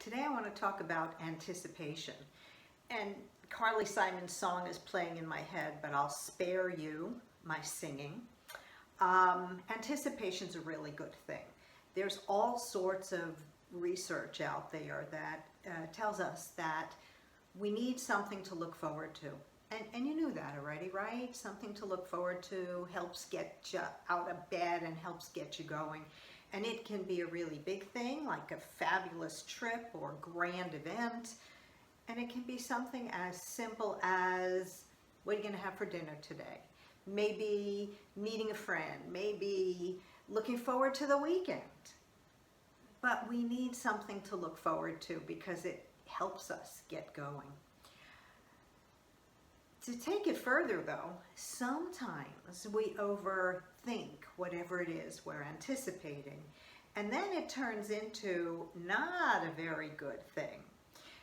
Today I want to talk about anticipation. And Carly Simon's song is playing in my head, but I'll spare you my singing. Anticipation's a really good thing. There's all sorts of research out there that tells us that we need something to look forward to. And you knew that already, right? Something to look forward to helps get you out of bed and helps get you going. And it can be a really big thing, like a fabulous trip or grand event. And it can be something as simple as, what are you going to have for dinner today? Maybe meeting a friend, maybe looking forward to the weekend. But we need something to look forward to because it helps us get going. To take it further though, sometimes we overthink whatever it is we're anticipating, and then it turns into not a very good thing.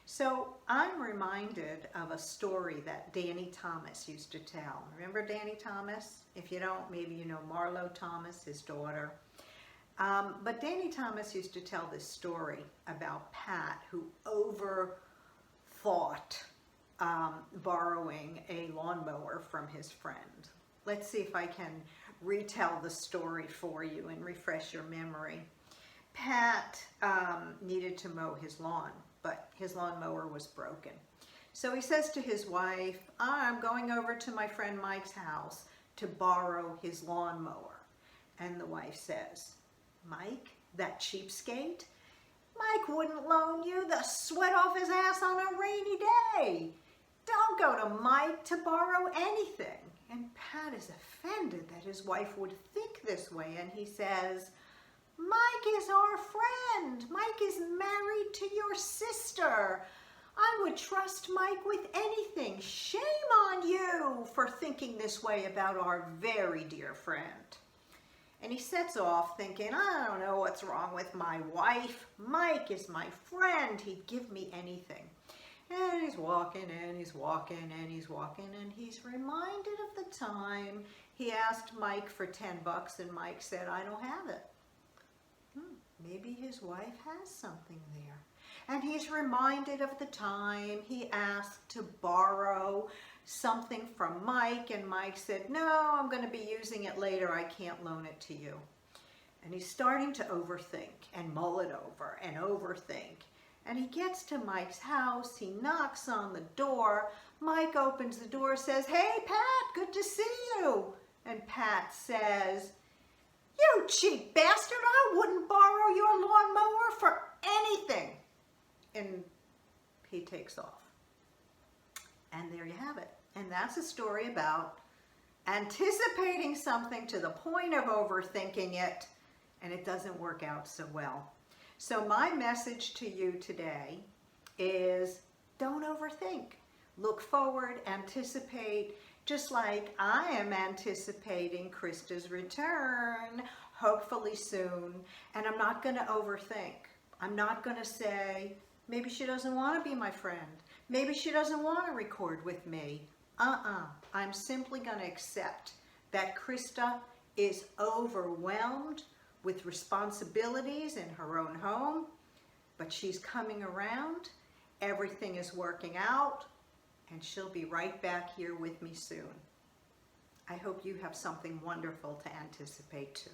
So I'm reminded of a story that Danny Thomas used to tell. Remember Danny Thomas? If you don't, maybe you know Marlo Thomas, his daughter. But Danny Thomas used to tell this story about Pat, who overthought borrowing a lawnmower from his friend. Let's see if I can retell the story for you and refresh your memory. Pat needed to mow his lawn, but his lawnmower was broken. So he says to his wife, I'm going over to my friend Mike's house to borrow his lawnmower. And the wife says, Mike, that cheapskate? Mike wouldn't loan you the sweat off his ass on a rainy day. Don't go to Mike to borrow anything. And Pat is offended that his wife would think this way, and he says, Mike is our friend. Mike is married to your sister. I would trust Mike with anything. Shame on you for thinking this way about our very dear friend. And he sets off thinking, I don't know what's wrong with my wife. Mike is my friend. He'd give me anything. And he's walking and he's walking and he's walking, and he's reminded of the time he asked Mike for $10 and Mike said, I don't have it. Maybe his wife has something there. And he's reminded of the time he asked to borrow something from Mike, and Mike said, no, I'm going to be using it later. I can't loan it to you. And he's starting to overthink and mull it over and overthink. And he gets to Mike's house, he knocks on the door. Mike opens the door, says, hey, Pat, good to see you. And Pat says, you cheap bastard, I wouldn't borrow your lawnmower for anything. And he takes off. And there you have it. And that's a story about anticipating something to the point of overthinking it, and it doesn't work out so well. So my message to you today is don't overthink. Look forward, anticipate, just like I am anticipating Krista's return, hopefully soon, and I'm not going to overthink. I'm not going to say, maybe she doesn't want to be my friend. Maybe she doesn't want to record with me. I'm simply going to accept that Krista is overwhelmed with responsibilities in her own home, but she's coming around, everything is working out, and she'll be right back here with me soon. I hope you have something wonderful to anticipate too.